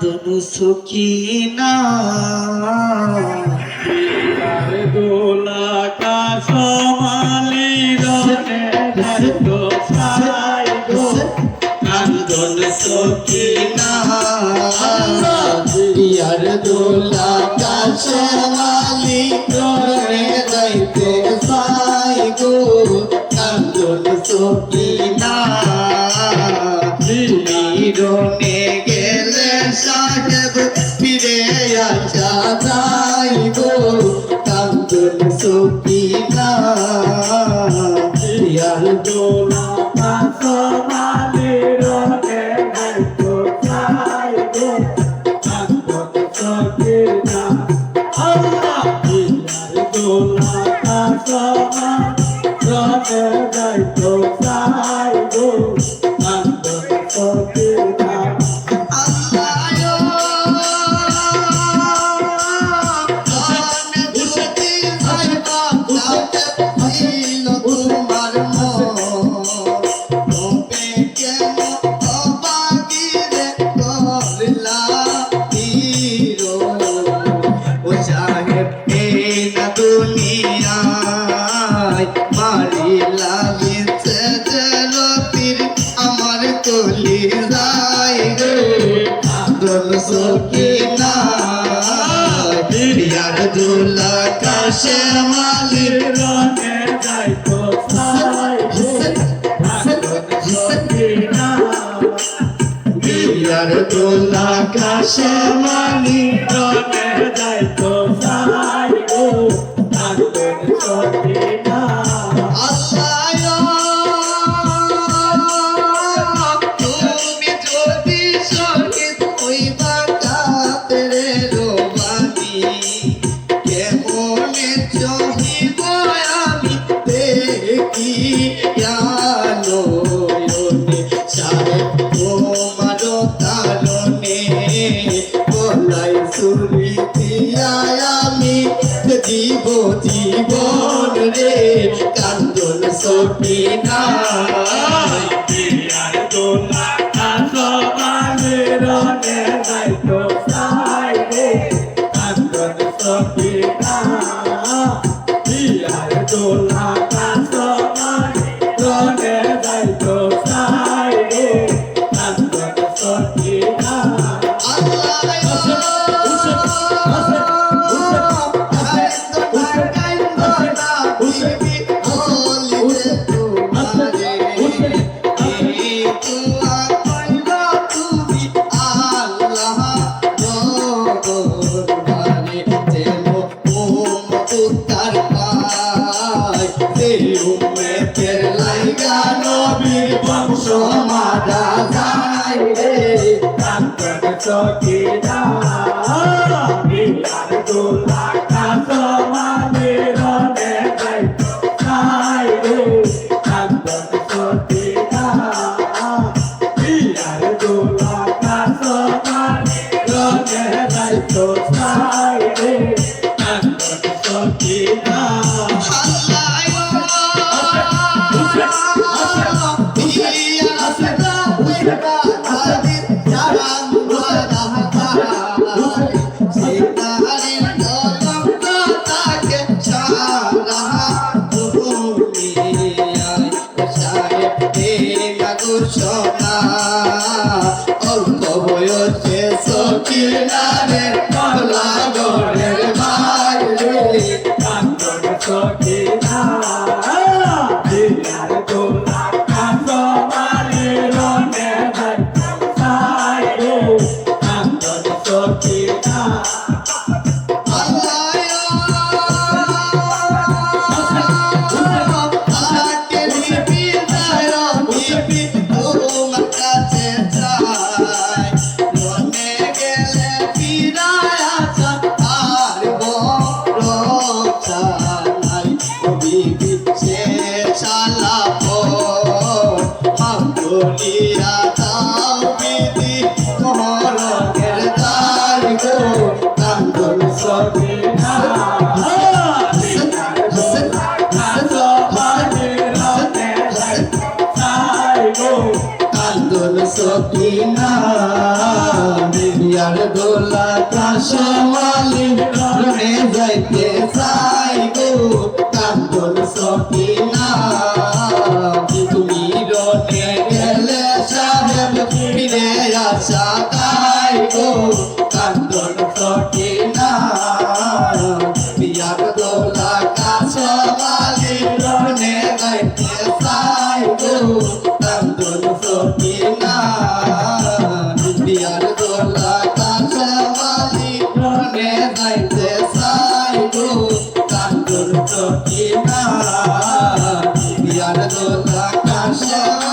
কান্দন সখিনা দোলা কাশমালি রনে তো সাই গো কান্দন সখিনা ইয়ার দোলা কাশমালি রনে যাইতে সাই গো কান্দন সখিনা রনে গেলে সাহেব ফিরে আসা যাইব কান্দন সখিনা ইয়ার দোলা কাশমালি রনে তো সাই গো কান্দন সখিনা আল্লাহ ইয়ার দোলা কাশমালি রনে তো সাই গো কান্দন সখিনা মারিলা বিছে জলতির আমার কলি যাই রে কান্দন সখিনা ইয়ার দোলা কাশমালির রনে যাইতো সাই গো কান্দন সখিনা ইয়ার দোলা কাশমালি রনে যাইতো সাই গো কান্দন সখিনা তুমি যদি সঙ্গীত হইবা কাতরে রোবানি কেমনে চহিব আমি দেখি নয়নে সাহেব তোমার কারণে গলায় সুরি দিয়া আমি দিব জীবন রে কান্দন সখিনা ইয়ার দোলা কাশমালি রনে যাইতো সাই গো কান্দন সখিনা ইয়ার দোলা কাশমালি রনে যাইতো সাই গো কান্দন সখিনা বংশ মারা যায় রে কান্দন সখিনা ইয়ার দোলা কাশমালি রনে যাইতো সাই গো কান্দন সখিনা ইয়ার দোলা কাশমালি রনে যাইতো সাই গো কান্দন সখিনা অল্প বয়সে সখিনারে কলা গড়ের বাইরে কান্দন সখিনা ইয়ার দোলা কাশমালি রনে যাইতো সাই গো কান্দন সখিনা বিয়ার দোলা কাশমালি রনে যাইতে চাই গো কান্দন সকিনা তুমি রনে গেলে সাহেব ফিরে আসা তাই গো কান্দন সকিনা বিয়ার দোলা কাশমালি রনে যাইতে চাই গো কান্দন সকিনা বিয়ার দোলা কাশমালি রনে যাইতে চাই গো কান্দন সকিনা বিয়ার দোলা কাশমালি